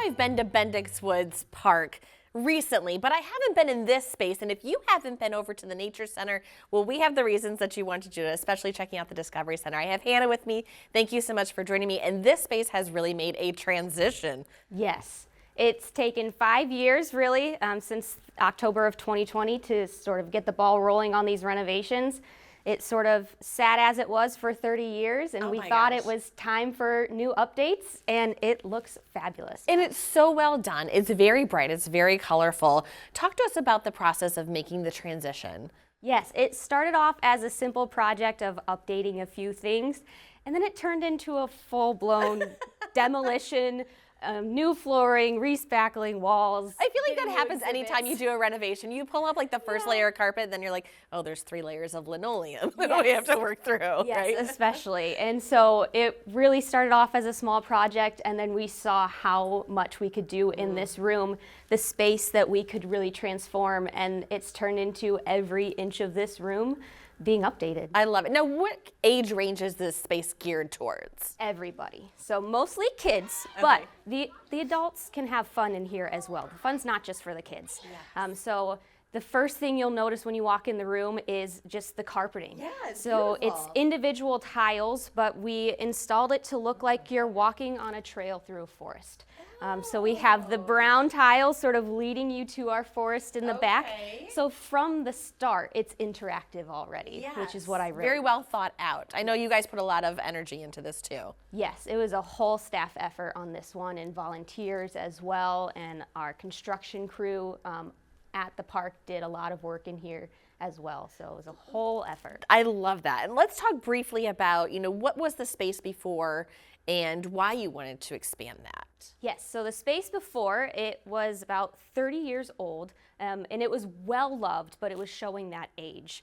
I've been to Bendix Woods Park recently, but I haven't been in this space. And if you haven't been over to the Nature Center, well, we have the reasons that you want to do it, especially checking out the Discovery Center. I have Hannah with me. Thank you so much for joining me. And this space has really made a transition. Yes. It's taken 5 years, really, since October of 2020 to sort of get the ball rolling on these renovations. It sort of sat as it was for 30 years, and we thought it was time for new updates, and it looks fabulous. And it's so well done. It's very bright. It's very colorful. Talk to us about the process of making the transition. Yes, it started off as a simple project of updating a few things, and then it turned into a full-blown demolition. New flooring, respackling walls. I feel like that happens anytime you do a renovation. You pull up like the first layer of carpet, then you're like, oh, there's 3 layers of linoleum that we have to work through, yes, right? Especially. And so it really started off as a small project, and then we saw how much we could do in this room, the space that we could really transform, and it's turned into every inch of this room being updated. I love it. Now, what age range is this space geared towards? Everybody. So mostly kids, but the adults can have fun in here as well. The fun's not just for the kids. Yes. So the first thing you'll notice when you walk in the room is just the carpeting. Yeah, it's so beautiful. It's individual tiles, but we installed it to look like you're walking on a trail through a forest. So we have the brown tiles sort of leading you to our forest in the back. So from the start, it's interactive already, which is what I really Very well thought out. I know you guys put a lot of energy into this too. Yes, it was a whole staff effort on this one, and volunteers as well, and our construction crew at the park did a lot of work in here as well. So it was a whole effort. I love that. And let's talk briefly about, what was the space before and why you wanted to expand that. Yes, so the space before, it was about 30 years old, and it was well loved, but it was showing that age.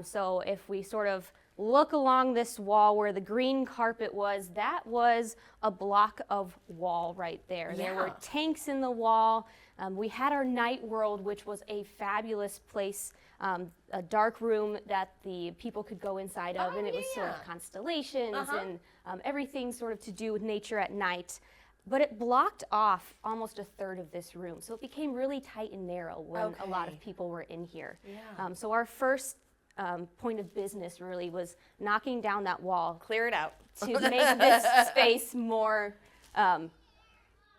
So if we sort of look along this wall where the green carpet was, that was a block of wall right there. Yeah. There were tanks in the wall. We had our night world, which was a fabulous place, a dark room that the people could go inside of, and it was sort of constellations and everything sort of to do with nature at night. But it blocked off almost a third of this room, so it became really tight and narrow when a lot of people were in here. So our first point of business really was knocking down that wall. Clear it out. To make this space more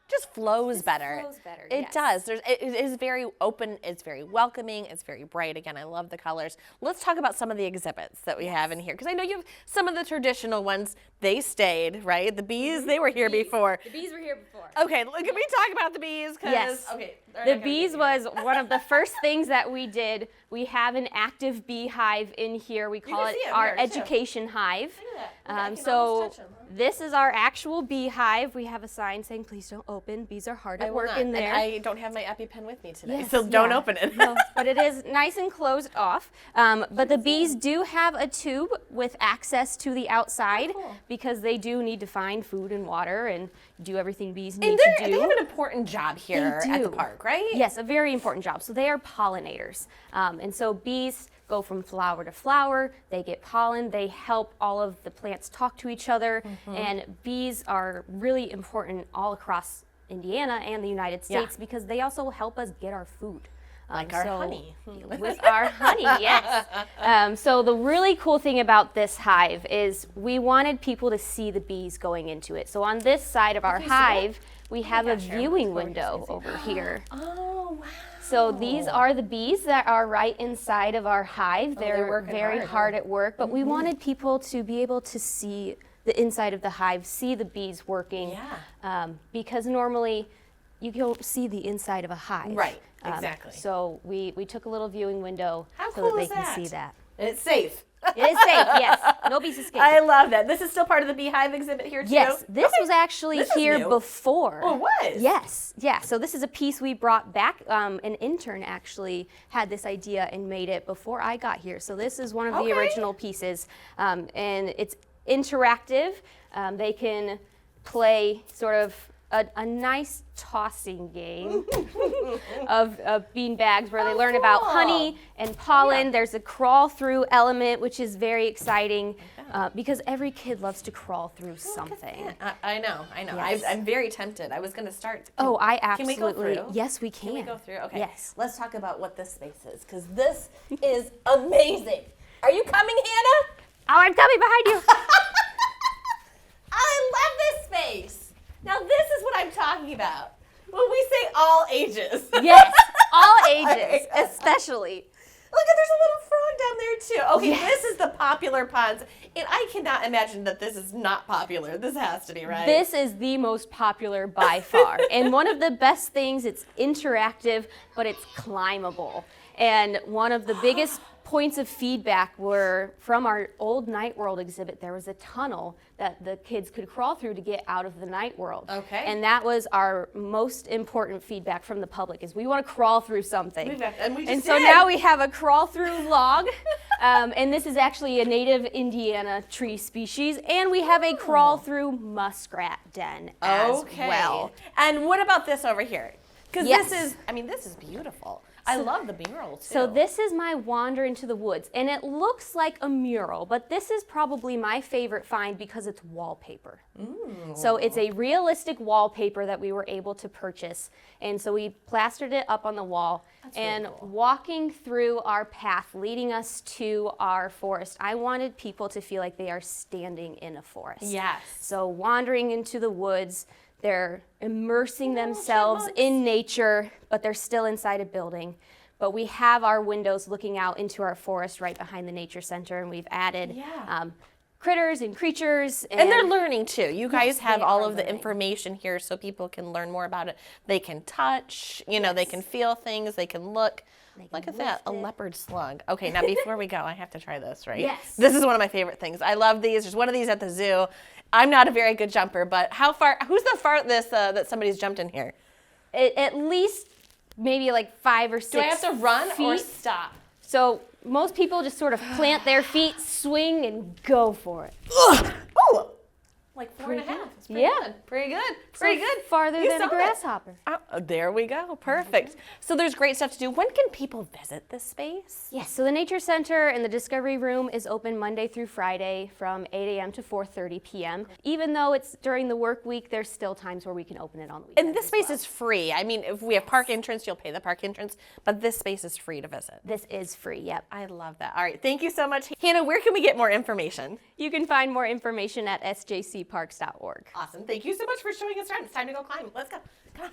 just flows better. Flows better, It does. It is very open. It's very welcoming. It's very bright. Again, I love the colors. Let's talk about some of the exhibits that we have in here, because I know you have some of the traditional ones. They stayed, right? The bees, they were here before. The bees were here before. Okay, can we talk about the bees? Yes. Okay. The bees was one of the first things that we did. We have an active beehive in here. We call it our education hive. So this is our actual beehive. We have a sign saying, please don't open. Bees are hard at work in there. And I don't have my EpiPen with me today, so don't open it. No, but it is nice and closed off. But the bees do have a tube with access to the outside because they do need to find food and water and do everything bees need to do. They have an important job here at the park, right? Yes, a very important job. So they are pollinators. And so bees go from flower to flower, they get pollen, they help all of the plants talk to each other, and bees are really important all across Indiana and the United States because they also help us get our food. Like our honey. With our honey, yes. So the really cool thing about this hive is we wanted people to see the bees going into it. So on this side of our hive, we have a viewing window over here. Oh, wow. So these are the bees that are right inside of our hive. They're very hard at work, but we wanted people to be able to see the inside of the hive, see the bees working, because normally you don't see the inside of a hive. Right, exactly. So we took a little viewing window so that they can see that. And it's safe. It is safe, yes. No bees escaping. I love that. This is still part of the beehive exhibit here, too? Yes, this was actually here before. Oh, it was? Yes, yeah. So this is a piece we brought back. An intern actually had this idea and made it before I got here. So this is one of the original pieces, and it's interactive. They can play sort of a nice tossing game of bean bags where they learn about honey and pollen. There's a crawl through element, which is very exciting because every kid loves to crawl through something. I know. Yes. I'm very tempted. I was going to start. I absolutely. Can we go through? Yes, we can. Can we go through? Okay. Yes. Let's talk about what this space is, because this is amazing. Are you coming, Hannah? Oh, I'm coming behind you. I love this space. Now, this is what I'm talking about. When we say all ages. Yes, all ages, especially. Look, there's a little frog down there, too. Okay, This is the popular ponds. And I cannot imagine that this is not popular. This has to be, right? This is the most popular by far. And one of the best things, it's interactive, but it's climbable. And one of the biggest points of feedback were from our old Night World exhibit. There was a tunnel that the kids could crawl through to get out of the Night World. Okay. And that was our most important feedback from the public, is we want to crawl through something. And so now we have a crawl through log. And this is actually a native Indiana tree species. And we have a crawl through muskrat den as well. And what about this over here? Because Yes. this is beautiful. I love the mural, too. So this is my wander into the woods, and it looks like a mural, but this is probably my favorite find because it's wallpaper. So it's a realistic wallpaper that we were able to purchase, and so we plastered it up on the wall. And really cool. Walking through our path leading us to our forest, I wanted people to feel like they are standing in a forest. Yes. So wandering into the woods, they're immersing themselves chipmunks. in nature, but they're still inside a building. But we have our windows looking out into our forest right behind the nature center, and we've added critters and creatures. And they're learning too. You guys have they all are of the learning. information here so people can learn more about it. They can touch, they can feel things, they can look. Look at that, a lift it. leopard slug. Okay, now before we go, I have to try this, right? Yes. This is one of my favorite things. I love these. There's one of these at the zoo. I'm not a very good jumper, but who's the farthest that somebody's jumped in here? At least maybe like 5 or 6 Do I have to run or feet. stop? So most people just sort of plant their feet, swing, and go for it. Oh, like 4.5. Pretty It's good. Yeah. Pretty good. Pretty good. Farther You than a saw that. grasshopper. There we go. Perfect. So there's great stuff to do. When can people visit this space? Yes, so the Nature Center and the Discovery Room is open Monday through Friday from 8 a.m. to 4:30 p.m. Even though it's during the work week, there's still times where we can open it on the weekends. And this space is free. I mean, if we have park entrance, you'll pay the park entrance, but this space is free to visit. This is free, yep. I love that. All right. Thank you so much. Hannah, where can we get more information? You can find more information at sjcparks.org. Awesome. Thank you so much for showing us around. It's time to go climb. Let's go. Come on.